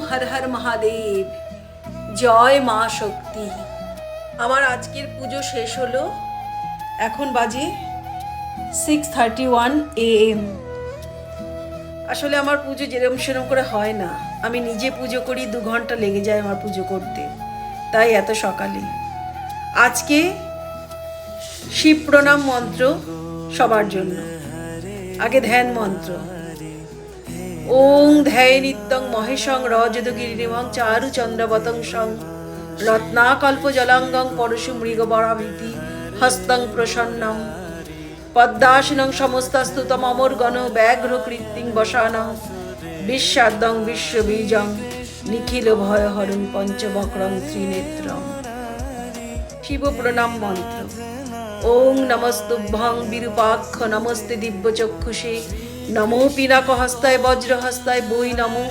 হর হর মহাদেব। জয় মা শক্তি। আমার আজকের পুজো শেষ হলো, এখন বাজে 6:31 AM। আসলে আমার পুজো সেরম করে হয় না, আমি নিজে পুজো করি, 2 ঘন্টা লেগে যায় আমার পুজো করতে, তাই এত সকালে। আজকে শিব প্রণাম মন্ত্র সবার জন্য। আগে ধ্যান মন্ত্র। ওং ধ্যায় নিত্যং মহেশং রজতগিরিমং চারু চন্দ্রবতং সং রত্নাকল্প জলাঙ্গং পরশু মৃগবরাভীতি হস্তং প্রসন্নম পদ্মাসনং সমস্তস্তুতম অমরগণ ব্যাঘ্র কৃত্তিং বসানং বিশ্বাদ্যং বিশ্ববীজং নিখিল ভয়হরণ পঞ্চবক্রং ত্রিনেত্রম। শিব প্রণাম মন্ত্র। ওং নমস্তুভ্যং বিরূপাক্ষ নমস্তে দিব্যচক্ষুষে নমো পিনাকহস্তায় বজ্রহস্তায় বৈ নমো